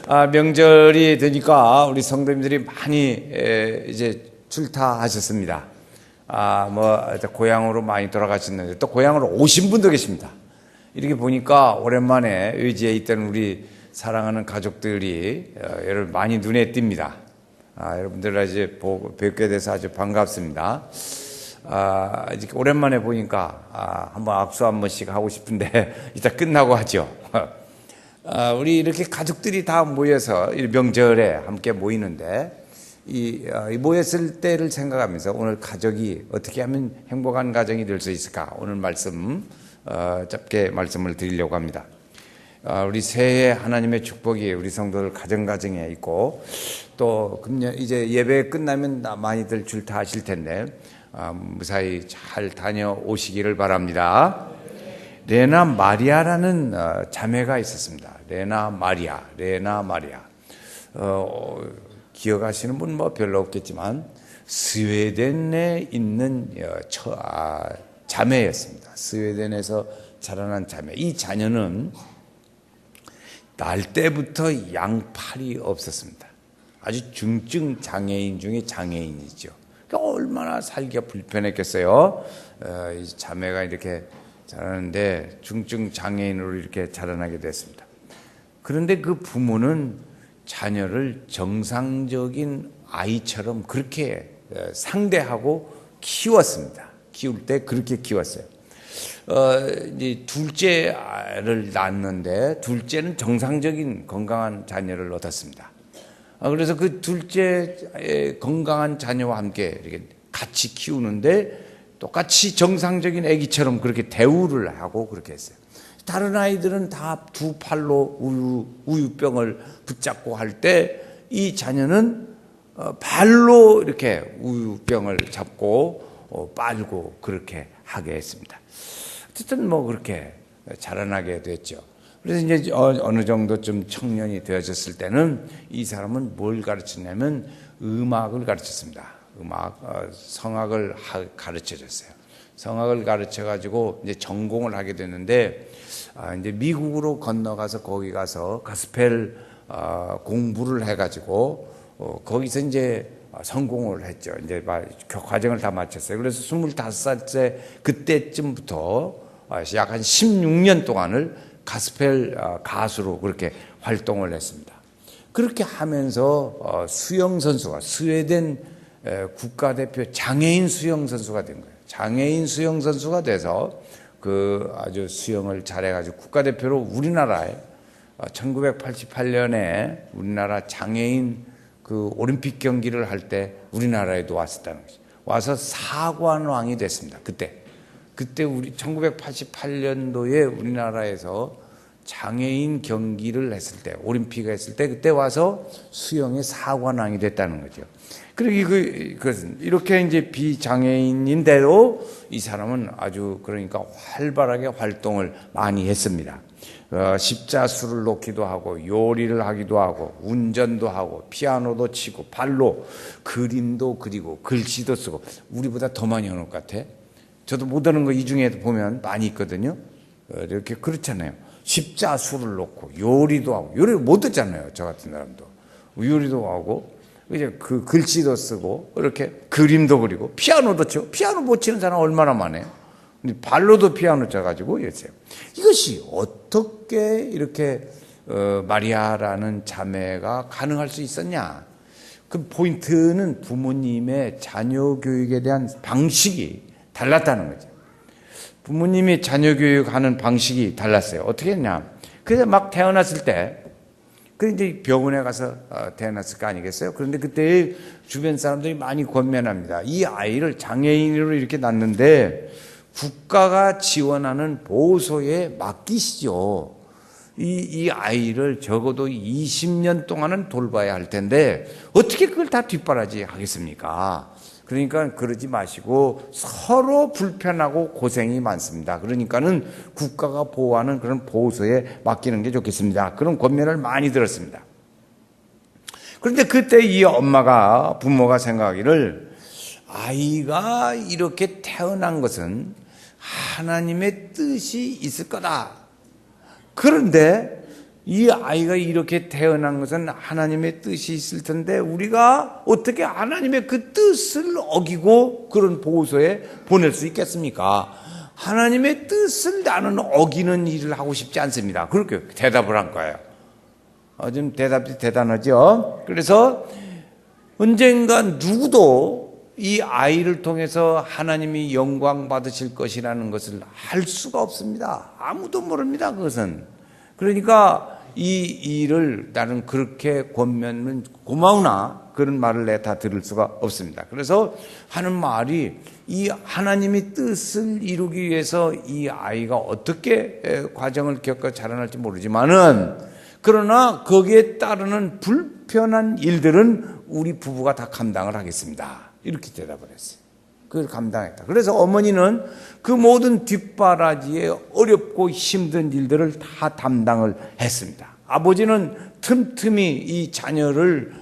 명절이 되니까 우리 성도님들이 많이 이제 출타하셨습니다. 고향으로 많이 돌아가셨는데 또 고향으로 오신 분도 계십니다. 이렇게 보니까 오랜만에 의지에 있던 우리 사랑하는 가족들이 여러분 많이 눈에 띕니다. 여러분들 이제 뵙게 돼서 아주 반갑습니다. 이제 오랜만에 보니까 한번 악수 한 번씩 하고 싶은데 이따 끝나고 하죠. 우리 이렇게 가족들이 다 모여서 명절에 함께 모이는데 이 모였을 때를 생각하면서 오늘 가족이 어떻게 하면 행복한 가정이 될 수 있을까? 오늘 말씀 짧게 말씀을 드리려고 합니다. 우리 새해 하나님의 축복이 우리 성도들 가정가정에 있고 또 금년 이제 예배 끝나면 많이들 출타하실 텐데 무사히 잘 다녀오시기를 바랍니다. 레나 마리아라는 자매가 있었습니다. 레나 마리아. 기억하시는 분 별로 없겠지만 스웨덴에 있는 자매였습니다. 스웨덴에서 자라난 자매. 이 자녀는 날 때부터 양팔이 없었습니다. 아주 중증 장애인 중에 장애인이죠. 그러니까 얼마나 살기가 불편했겠어요. 이 자매가 이렇게 자라는데 중증 장애인으로 이렇게 자라나게 됐습니다. 그런데 그 부모는 자녀를 정상적인 아이처럼 그렇게 상대하고 키웠습니다. 키울 때 그렇게 키웠어요. 이제 둘째를 낳았는데 둘째는 정상적인 건강한 자녀를 얻었습니다. 그래서 그 둘째 건강한 자녀와 함께 이렇게 같이 키우는데 똑같이 정상적인 아기처럼 그렇게 대우를 하고 그렇게 했어요. 다른 아이들은 다 두 팔로 우유병을 붙잡고 할 때 이 자녀는 발로 이렇게 우유병을 잡고 빨고 그렇게 하게 했습니다. 어쨌든 그렇게 자라나게 됐죠. 그래서 이제 어느 정도 좀 청년이 되어졌을 때는 이 사람은 뭘 가르쳤냐면 음악을 가르쳤습니다. 성악을 가르쳐줬어요. 성악을 가르쳐가지고 이제 전공을 하게 됐는데 이제 미국으로 건너가서 거기 가서 가스펠 공부를 해가지고 거기서 이제 성공을 했죠. 이제 과정을 다 마쳤어요. 그래서 25살째 그때쯤부터 약 한 16년 동안을 가스펠 가수로 그렇게 활동을 했습니다. 그렇게 하면서 수영선수가 스웨덴 국가대표 장애인 수영선수가 된 거예요. 장애인 수영선수가 돼서 아주 수영을 잘해가지고 국가대표로 우리나라에 1988년에 우리나라 장애인 올림픽 경기를 할 때 우리나라에도 왔었다는 거죠. 와서 사관왕이 됐습니다. 그때 우리 1988년도에 우리나라에서 장애인 경기를 했을 때, 올림픽을 했을 때 그때 와서 수영의 사관왕이 됐다는 거죠. 그리고 이렇게 이제 비장애인인데도 이 사람은 아주 그러니까 활발하게 활동을 많이 했습니다. 십자수를 놓기도 하고 요리를 하기도 하고 운전도 하고 피아노도 치고 발로 그림도 그리고 글씨도 쓰고 우리보다 더 많이 하는 것 같아. 저도 못하는 거 이 중에 보면 많이 있거든요. 이렇게 그렇잖아요. 십자수를 놓고 요리도 하고 요리를 못 했잖아요. 저 같은 사람도 요리도 하고 이제 글씨도 쓰고 이렇게 그림도 그리고 피아노도 치고 피아노 못 치는 사람 얼마나 많아요. 발로도 피아노 쳐가지고 이랬어요. 이것이 어떻게 이렇게 마리아라는 자매가 가능할 수 있었냐? 그 포인트는 부모님의 자녀 교육에 대한 방식이 달랐다는 거죠. 부모님이 자녀 교육하는 방식이 달랐어요. 어떻게 했냐? 그래서 막 태어났을 때, 이제 병원에 가서 태어났을 거 아니겠어요? 그런데 그때 주변 사람들이 많이 권면합니다. 이 아이를 장애인으로 이렇게 낳는데 국가가 지원하는 보호소에 맡기시죠. 이 아이를 적어도 20년 동안은 돌봐야 할 텐데 어떻게 그걸 다 뒷바라지 하겠습니까? 그러니까 그러지 마시고 서로 불편하고 고생이 많습니다. 그러니까는 국가가 보호하는 그런 보호소에 맡기는 게 좋겠습니다. 그런 권면을 많이 들었습니다. 그런데 그때 이 부모가 생각하기를 아이가 이렇게 태어난 것은 하나님의 뜻이 있을 거다. 그런데 이 아이가 이렇게 태어난 것은 하나님의 뜻이 있을 텐데 우리가 어떻게 하나님의 그 뜻을 어기고 그런 보호소에 보낼 수 있겠습니까? 하나님의 뜻을 나는 어기는 일을 하고 싶지 않습니다. 그렇게 대답을 한 거예요. 좀 대답이 대단하죠. 그래서 언젠가 누구도 이 아이를 통해서 하나님이 영광 받으실 것이라는 것을 알 수가 없습니다. 아무도 모릅니다. 그것은. 그러니까 이 일을 나는 그렇게 권면은 고마우나 그런 말을 내 다 들을 수가 없습니다. 그래서 하는 말이 이 하나님의 뜻을 이루기 위해서 이 아이가 어떻게 과정을 겪어 자라날지 모르지만은 그러나 거기에 따르는 불편한 일들은 우리 부부가 다 감당을 하겠습니다. 이렇게 대답을 했어요. 그걸 감당했다. 그래서 어머니는 그 모든 뒷바라지에 어렵고 힘든 일들을 다 담당을 했습니다. 아버지는 틈틈이 이 자녀를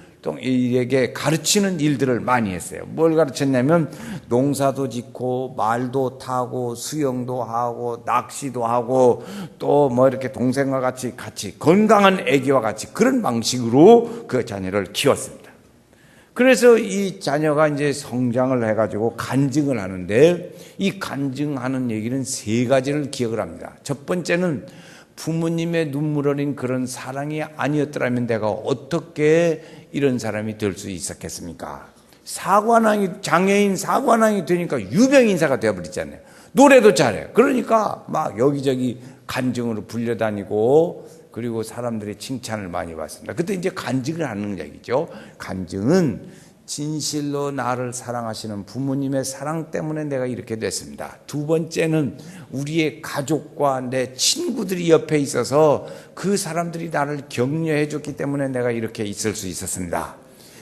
이에게 가르치는 일들을 많이 했어요. 뭘 가르쳤냐면 농사도 짓고 말도 타고 수영도 하고 낚시도 하고 또 뭐 이렇게 동생과 같이 건강한 아기와 같이 그런 방식으로 그 자녀를 키웠습니다. 그래서 이 자녀가 이제 성장을 해가지고 간증을 하는데 이 간증하는 얘기는 세 가지를 기억을 합니다. 첫 번째는 부모님의 눈물 어린 그런 사랑이 아니었더라면 내가 어떻게 이런 사람이 될 수 있었겠습니까? 장애인 사관왕이 되니까 유명인사가 되어버리잖아요. 노래도 잘해요. 그러니까 막 여기저기 간증으로 불려다니고 그리고 사람들이 칭찬을 많이 받습니다. 그때 이제 간증을 하는 얘기죠. 간증은 진실로 나를 사랑하시는 부모님의 사랑 때문에 내가 이렇게 됐습니다. 두 번째는 우리의 가족과 내 친구들이 옆에 있어서 그 사람들이 나를 격려해 줬기 때문에 내가 이렇게 있을 수 있었습니다.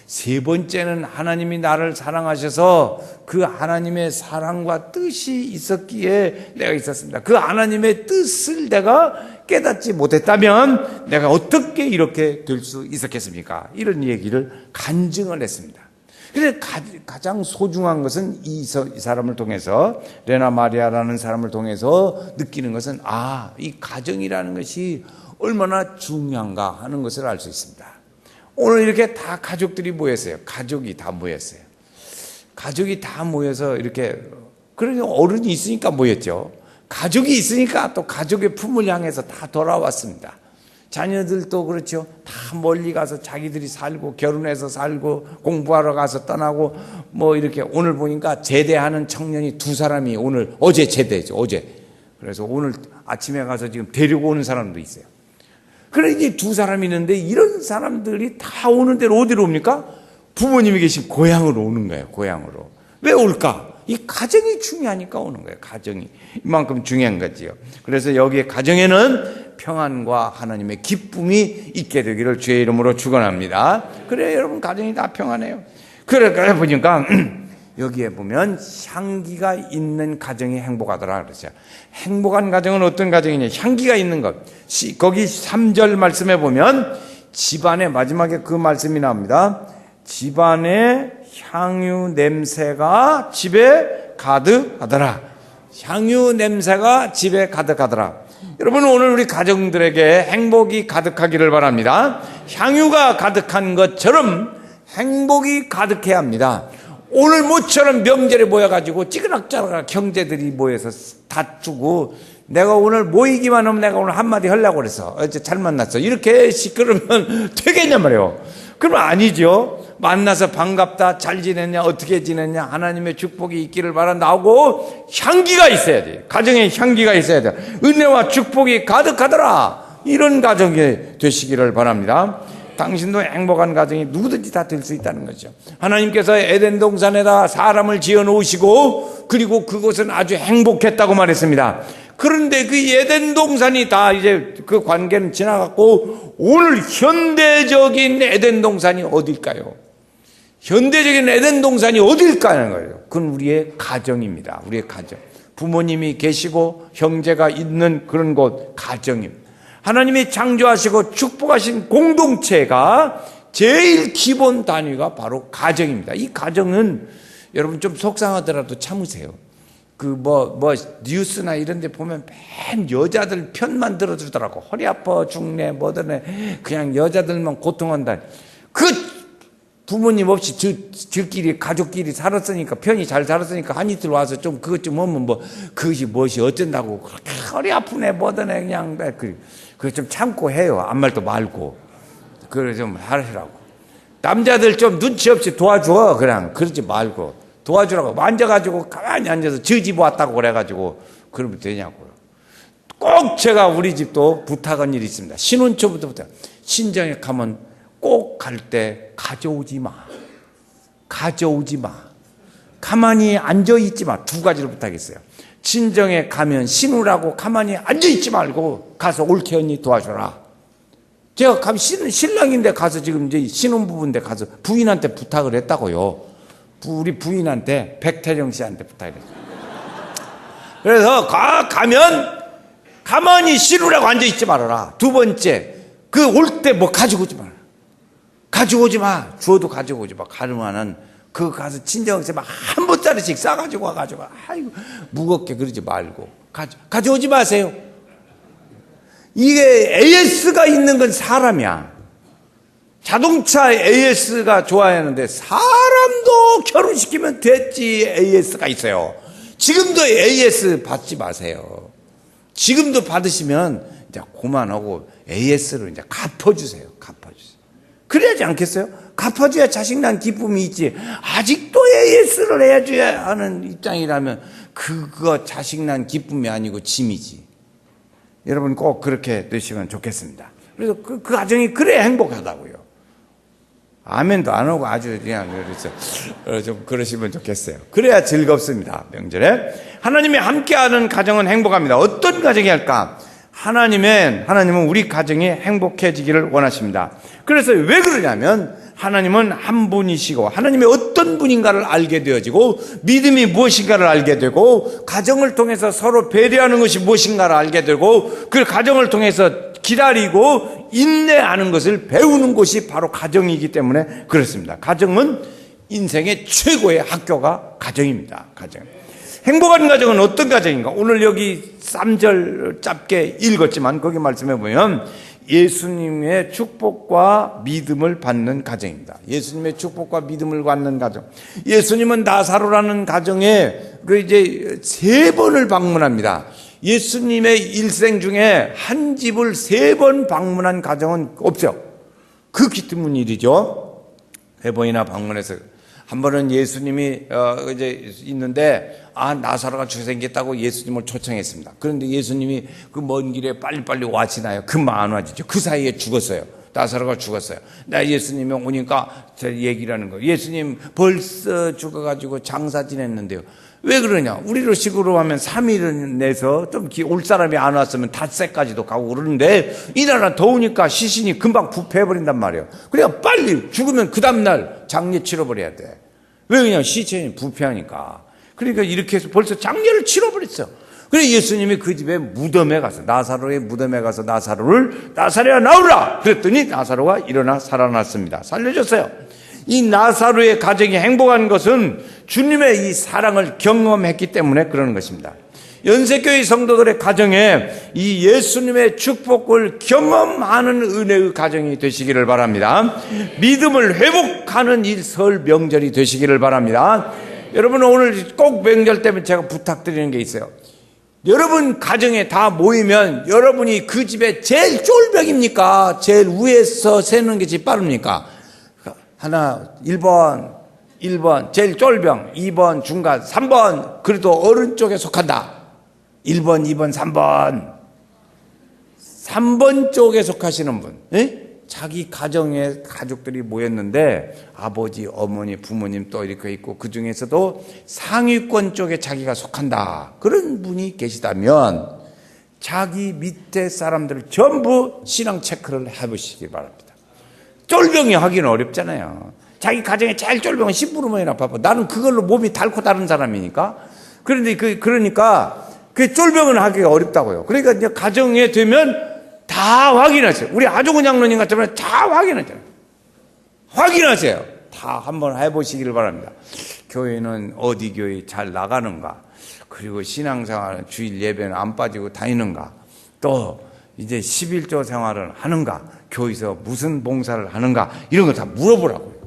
세 번째는 하나님이 나를 사랑하셔서 그 하나님의 사랑과 뜻이 있었기에 내가 있었습니다. 그 하나님의 뜻을 내가 깨닫지 못했다면 내가 어떻게 이렇게 될 수 있었겠습니까? 이런 얘기를 간증을 했습니다. 그래서 가장 소중한 것은 이 사람을 통해서 레나 마리아라는 사람을 통해서 느끼는 것은 이 가정이라는 것이 얼마나 중요한가 하는 것을 알 수 있습니다. 오늘 이렇게 다 가족들이 모였어요. 가족이 다 모였어요. 가족이 다 모여서 이렇게 그러니 어른이 있으니까 모였죠. 가족이 있으니까 또 가족의 품을 향해서 다 돌아왔습니다. 자녀들도 그렇죠. 다 멀리 가서 자기들이 살고 결혼해서 살고 공부하러 가서 떠나고 뭐 이렇게 오늘 보니까 제대하는 청년이 두 사람이 어제 제대죠. 어제. 그래서 오늘 아침에 가서 지금 데리고 오는 사람도 있어요. 그러니 두 사람이 있는데 이런 사람들이 다 오는 데로 어디로 옵니까? 부모님이 계신 고향으로 오는 거예요. 고향으로. 왜 올까? 이 가정이 중요하니까 오는 거예요. 가정이 이만큼 중요한 거지요. 그래서 여기에 가정에는 평안과 하나님의 기쁨이 있게 되기를 주의 이름으로 축원합니다. 그래요, 여러분 가정이 다 평안해요. 그래 보니까 여기에 보면 향기가 있는 가정이 행복하더라 그러죠. 행복한 가정은 어떤 가정이냐? 향기가 있는 것. 거기 3절 말씀에 보면 집안에 마지막에 그 말씀이 나옵니다. 집안에 향유 냄새가 집에 가득하더라. 향유 냄새가 집에 가득하더라. 여러분 오늘 우리 가정들에게 행복이 가득하기를 바랍니다. 향유가 가득한 것처럼 행복이 가득해야 합니다. 오늘 모처럼 명절에 모여가지고 찌그락짜락 형제들이 모여서 다투고 내가 오늘 모이기만 하면 내가 오늘 한마디 하려고 그래서 어제 잘 만났어 이렇게 시끄러우면 되겠냐 말이에요. 그러면 아니죠. 만나서 반갑다 잘 지냈냐 어떻게 지냈냐 하나님의 축복이 있기를 바란다 하고 향기가 있어야 돼요. 가정에 향기가 있어야 돼요. 은혜와 축복이 가득하더라. 이런 가정이 되시기를 바랍니다. 당신도 행복한 가정이 누구든지 다 될 수 있다는 거죠. 하나님께서 에덴 동산에다 사람을 지어 놓으시고 그리고 그곳은 아주 행복했다고 말했습니다. 그런데 그 에덴 동산이 다 이제 그 관계는 지나갔고 오늘 현대적인 에덴 동산이 어딜까요? 현대적인 에덴 동산이 어딜까요? 거예요. 그건 우리의 가정입니다. 우리의 가정. 부모님이 계시고 형제가 있는 그런 곳 가정입니다. 하나님이 창조하시고 축복하신 공동체가 제일 기본 단위가 바로 가정입니다. 이 가정은 여러분 좀 속상하더라도 참으세요. 뉴스나 이런 데 보면 맨 여자들 편만 들어주더라고. 허리 아파 죽네, 뭐더네. 그냥 여자들만 고통한다. 그 부모님 없이 저끼리, 가족끼리 살았으니까, 편히 잘 살았으니까, 한 이틀 와서 좀 그것 좀 하면 그것이 무엇이 어쩐다고. 그렇게 허리 아프네, 뭐더네, 그냥. 그거 좀 참고 해요. 아무 말도 말고. 그걸 좀 하시라고. 남자들 좀 눈치 없이 도와줘. 그냥. 그러지 말고. 도와주라고. 앉아가지고 가만히 앉아서 저 집 왔다고 그래가지고 그러면 되냐고요. 꼭 제가 우리 집도 부탁한 일이 있습니다. 신혼초부터 부탁. 친정에 가면 꼭 갈 때 가져오지 마. 가져오지 마. 가만히 앉아있지 마. 두 가지를 부탁했어요. 친정에 가면 신우라고 가만히 앉아있지 말고 가서 옳게 언니 도와줘라. 제가 가면 신랑인데 가서 지금 이제 신혼부부인데 가서 부인한테 부탁을 했다고요. 우리 부인한테 백태령 씨한테 부탁했어요. 그래서 가면 가만히 신우라고 앉아있지 말아라. 두 번째, 그 올 때 뭐 가지고 오지 마라. 가지고 오지 마. 주어도 가지고 오지 마. 가능하면 그 가서 친정에서 막 한 보짜리씩 싸가지고 와가지고 아이고 무겁게 그러지 말고 가져오지 마세요. 이게 AS가 있는 건 사람이야. 자동차 AS가 좋아야 하는데 사람도 결혼시키면 됐지. AS가 있어요. 지금도 AS 받지 마세요. 지금도 받으시면 이제 그만하고 AS로 이제 갚아주세요. 갚아주세요. 그래야지 않겠어요? 갚아줘야 자식난 기쁨이 있지. 아직도 AS를 해줘야 하는 입장이라면 그거 자식난 기쁨이 아니고 짐이지. 여러분 꼭 그렇게 되시면 좋겠습니다. 그래서 그 가정이 그래야 행복하다고요. 아멘도 안 하고 아주 그냥 그래서 좀 그러시면 좋겠어요. 그래야 즐겁습니다. 명절에 하나님이 함께하는 가정은 행복합니다. 어떤 가정이 할까? 하나님은 우리 가정이 행복해지기를 원하십니다. 그래서 왜 그러냐면 하나님은 한 분이시고 하나님이 어떤 분인가를 알게 되어지고 믿음이 무엇인가를 알게 되고 가정을 통해서 서로 배려하는 것이 무엇인가를 알게 되고 그 가정을 통해서 기다리고 인내하는 것을 배우는 곳이 바로 가정이기 때문에 그렇습니다. 가정은 인생의 최고의 학교가 가정입니다. 가정. 행복한 가정은 어떤 가정인가? 오늘 여기 3절 짧게 읽었지만 거기 말씀해 보면 예수님의 축복과 믿음을 받는 가정입니다. 예수님의 축복과 믿음을 받는 가정. 예수님은 나사로라는 가정에 이제 3번을 방문합니다. 예수님의 일생 중에 한 집을 3번 방문한 가정은 없죠. 그 기특한 일이죠. 3번이나 방문해서 한 번은 예수님이 이제 있는데 나사로가 죽어생겼다고 예수님을 초청했습니다. 그런데 예수님이 그 먼 길에 빨리빨리 와시나요? 금방 안 와지죠. 그 사이에 죽었어요. 나사로가 죽었어요. 나 예수님이 오니까 제 얘기를 하는 거예요. 예수님 벌써 죽어가지고 장사 지냈는데요. 왜 그러냐? 우리로 식으로 하면 3일을 내서 좀 올 사람이 안 왔으면 닷새까지도 가고 그러는데 이 나라 더우니까 시신이 금방 부패해버린단 말이에요. 그러니까 빨리 죽으면 그 다음날 장례 치러버려야 돼. 왜 그냥 시체는 부패하니까. 그러니까 이렇게 해서 벌써 장례를 치러버렸어. 그래 예수님이 그 집에 무덤에 가서 나사로의 무덤에 가서 나사로야 나오라 그랬더니 나사로가 일어나 살아났습니다. 살려줬어요. 이 나사로의 가정이 행복한 것은 주님의 이 사랑을 경험했기 때문에 그러는 것입니다. 연세교회 성도들의 가정에 이 예수님의 축복을 경험하는 은혜의 가정이 되시기를 바랍니다. 믿음을 회복하는 이 설 명절이 되시기를 바랍니다. 여러분 오늘 꼭 명절 때문에 제가 부탁드리는 게 있어요. 여러분 가정에 다 모이면 여러분이 그 집에 제일 쫄병입니까? 제일 위에서 세는 게 제일 빠릅니까? 하나 1번 제일 쫄병, 2번 중간, 3번 그래도 어른 쪽에 속한다. 1번 2번 3번 쪽에 속하시는 분, 자기 가정에 가족들이 모였는데 아버지, 어머니, 부모님 또 이렇게 있고 그 중에서도 상위권 쪽에 자기가 속한다. 그런 분이 계시다면 자기 밑에 사람들을 전부 신앙 체크를 해보시기 바랍니다. 쫄병이 하기는 어렵잖아요. 자기 가정에 제일 쫄병은 심부름이나 바빠. 나는 그걸로 몸이 닳고 다른 사람이니까. 그런데 그러니까 그 쫄병은 하기가 어렵다고요. 그러니까 이제 가정에 되면 다 확인하세요. 우리 아종훈 장로님 같으면 다 확인하잖아요. 확인하세요. 다 한번 해보시기를 바랍니다. 교회는 어디 교회 잘 나가는가? 그리고 신앙생활은 주일 예배는 안 빠지고 다니는가? 또 이제 11조 생활을 하는가? 교회에서 무슨 봉사를 하는가? 이런 거 다 물어보라고요.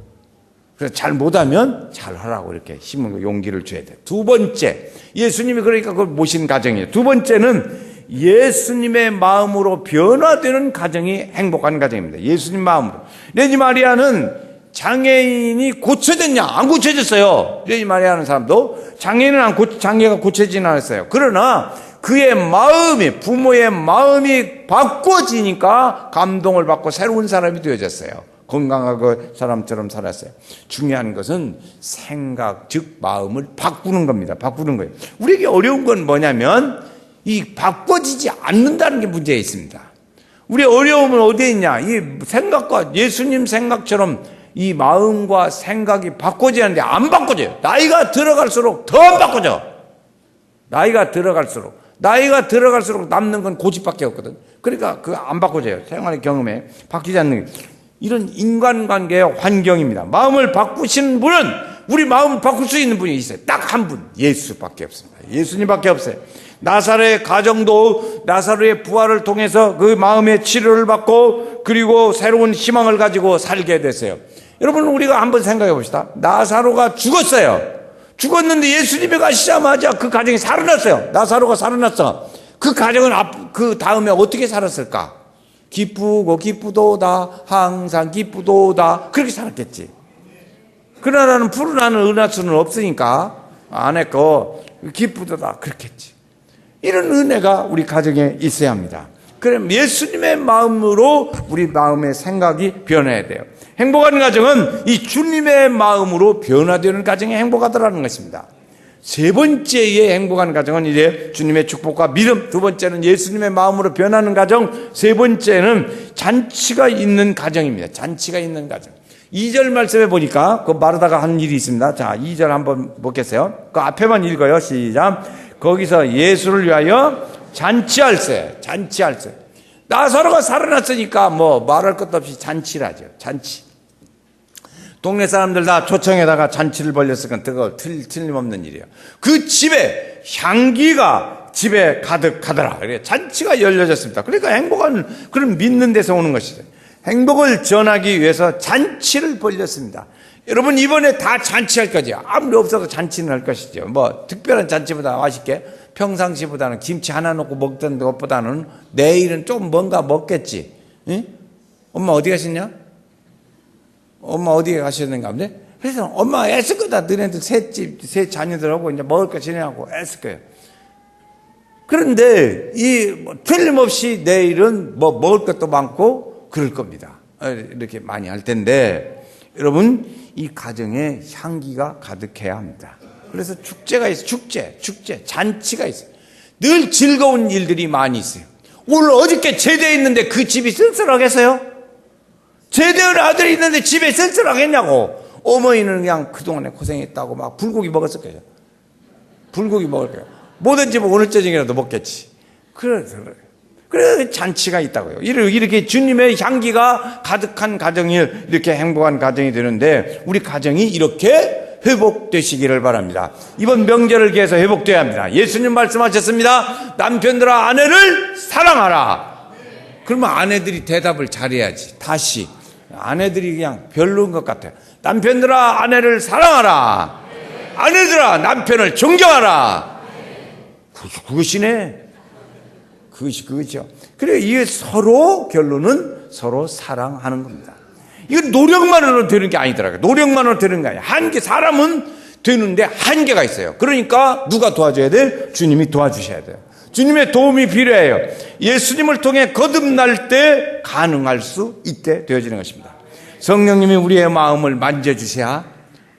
그래서 잘 못하면 잘 하라고 이렇게 힘을 용기를 줘야 돼요. 두 번째, 예수님이 그러니까 그걸 모신 가정이에요. 두 번째는 예수님의 마음으로 변화되는 가정이 행복한 가정입니다. 예수님 마음으로. 레니 마리아는 장애인이 고쳐졌냐? 안 고쳐졌어요. 레니 마리아 하는 사람도 장애가 고쳐지진 않았어요. 그러나 그의 마음이, 부모의 마음이 바꿔지니까 감동을 받고 새로운 사람이 되어졌어요. 건강하고 사람처럼 살았어요. 중요한 것은 생각, 즉 마음을 바꾸는 겁니다. 바꾸는 거예요. 우리에게 어려운 건 뭐냐면 이 바꿔지지 않는다는 게 문제가 있습니다. 우리의 어려움은 어디에 있냐? 이 생각과 예수님 생각처럼 이 마음과 생각이 바꿔지는데 안 바꿔져요. 나이가 들어갈수록 더 안 바꿔져. 나이가 들어갈수록 남는 건 고집밖에 없거든. 그러니까 그거 안 바꿔져요. 생활의 경험에 바뀌지 않는 게. 이런 인간관계의 환경입니다. 마음을 바꾸시는 분은 우리 마음을 바꿀 수 있는 분이 있어요. 딱 한 분, 예수밖에 없습니다. 예수님밖에 없어요. 나사로의 가정도 나사로의 부활을 통해서 그 마음의 치료를 받고 그리고 새로운 희망을 가지고 살게 됐어요. 여러분, 우리가 한번 생각해 봅시다. 나사로가 죽었어요. 죽었는데 예수님이 가시자마자 그 가정이 살아났어요. 나사로가 살아났어. 그 가정은 그 다음에 어떻게 살았을까? 기쁘도다, 항상 기쁘도다. 그렇게 살았겠지. 그러나는 푸른 하늘 은하수는 없으니까 안 했고 기쁘도다 그렇겠지. 이런 은혜가 우리 가정에 있어야 합니다. 그럼 예수님의 마음으로 우리 마음의 생각이 변해야 돼요. 행복한 가정은 이 주님의 마음으로 변화되는 가정이 행복하더라는 것입니다. 세 번째의 행복한 가정은 이제 주님의 축복과 믿음. 두 번째는 예수님의 마음으로 변하는 가정. 세 번째는 잔치가 있는 가정입니다. 잔치가 있는 가정. 2절 말씀에 보니까 그 마르다가 하는 일이 있습니다. 자, 2절 한번 보겠어요. 그 앞에만 읽어요. 시작. 거기서 예수를 위하여 잔치할세. 나사로가 살아났으니까 뭐 말할 것도 없이 잔치를 하죠. 잔치. 동네 사람들 다 초청에다가 잔치를 벌렸으니까 그거 틀림없는 일이에요. 그 집에 향기가 집에 가득하더라. 잔치가 열려졌습니다. 그러니까 행복한 그런 믿는 데서 오는 것이죠. 행복을 전하기 위해서 잔치를 벌렸습니다. 여러분, 이번에 다 잔치할 거죠. 아무리 없어도 잔치는 할 것이죠. 뭐 특별한 잔치보다 맛있게 평상시보다는 김치 하나 넣고 먹던 것보다는 내일은 좀 뭔가 먹겠지. 응? 엄마 어디 가셨냐? 엄마 어디에 가셨는가 본데? 그래서 엄마 애쓸 거다. 너네들 세 자녀들하고 이제 먹을 거 지내고 애쓸 거예요. 그런데 틀림없이 내일은 뭐 먹을 것도 많고 그럴 겁니다. 이렇게 많이 할 텐데, 여러분, 이 가정에 향기가 가득해야 합니다. 그래서 축제가 있어요. 축제, 잔치가 있어요. 늘 즐거운 일들이 많이 있어요. 오늘 어저께 제대했는데 그 집이 쓸쓸하겠어요? 제대한 아들이 있는데 집에 쓸쓸하겠냐고. 어머니는 그냥 그동안에 고생했다고 막 불고기 먹었을 거예요. 불고기 먹을 거예요. 뭐든지 뭐 오늘 저녁이라도 먹겠지. 그래 잔치가 있다고요. 이렇게 주님의 향기가 가득한 가정이 이렇게 행복한 가정이 되는데, 우리 가정이 이렇게 회복되시기를 바랍니다. 이번 명절을 위해서 회복돼야 합니다. 예수님 말씀하셨습니다. 남편들아 아내를 사랑하라. 그러면 아내들이 대답을 잘해야지. 다시 아내들이 그냥 별로인 것 같아요. 남편들아 아내를 사랑하라. 아내들아 남편을 존경하라. 그것이네. 그것이죠. 그래, 이게 결론은 서로 사랑하는 겁니다. 이건 노력만으로 되는 게 아니더라고요. 노력만으로 되는 게 아니에요. 사람은 되는데 한계가 있어요. 그러니까 누가 도와줘야 돼? 주님이 도와주셔야 돼요. 주님의 도움이 필요해요. 예수님을 통해 거듭날 때 가능할 수 있게 되어지는 것입니다. 성령님이 우리의 마음을 만져주셔야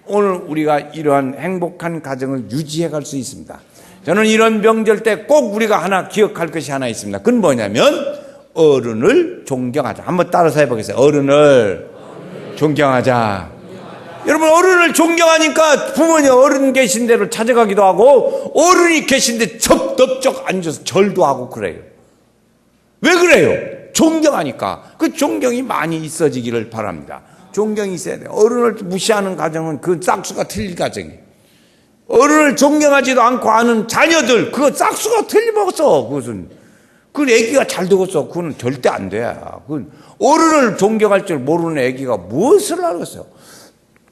오늘 우리가 이러한 행복한 가정을 유지해 갈 수 있습니다. 저는 이런 명절 때 꼭 우리가 하나 기억할 것이 하나 있습니다. 그건 뭐냐면 어른을 존경하자. 한번 따라서 해보겠어요. 어른을 존경하자. 여러분, 어른을 존경하니까 부모님 어른 계신 데로 찾아가기도 하고 어른이 계신데 첩덥적 앉아서 절도 하고 그래요. 왜 그래요? 존경하니까. 그 존경이 많이 있어지기를 바랍니다. 존경이 있어야 돼요. 어른을 무시하는 가정은 그 싹수가 틀릴 가정이에요. 어른을 존경하지도 않고 하는 자녀들, 그거 싹수가 틀림없어. 그것은. 그 애기가 잘 되겠어. 그건 절대 안 돼. 그건 어른을 존경할 줄 모르는 애기가 무엇을 알겠어요.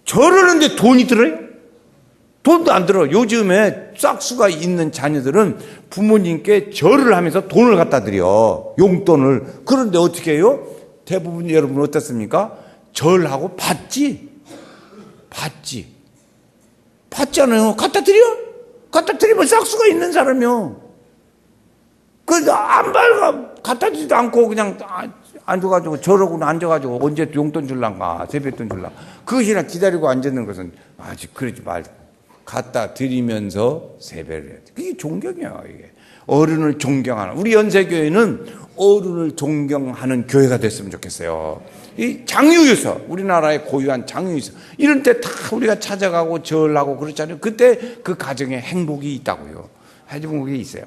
절을 하는데 돈이 들어요? 돈도 안 들어. 요즘에 싹수가 있는 자녀들은 부모님께 절을 하면서 돈을 갖다 드려. 용돈을. 그런데 어떻게 해요? 대부분 여러분 어떻습니까? 절하고 받지. 받잖아요. 갖다 드려? 갖다 드리면 싹수가 있는 사람이요. 안 받아. 갖다 주지도 않고 그냥 앉아가지고 저러고 앉아가지고 언제 용돈 줄란가 세뱃돈 줄란가 그것이나 기다리고 앉는 것은 아직 그러지 말고 갖다 드리면서 세배를 해야 돼. 그게 존경이야. 이게 어른을 존경하는 우리 연세교회는 어른을 존경하는 교회가 됐으면 좋겠어요. 이 장유유서 우리나라의 고유한 장유유서 이런 때 다 우리가 찾아가고 절하고 그렇잖아요. 그때 그 가정에 행복이 있다고요. 행복이 있어요.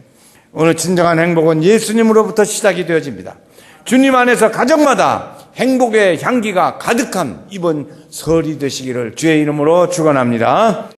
오늘 진정한 행복은 예수님으로부터 시작이 되어집니다. 주님 안에서 가정마다 행복의 향기가 가득한 이번 설이 되시기를 주의 이름으로 축원합니다.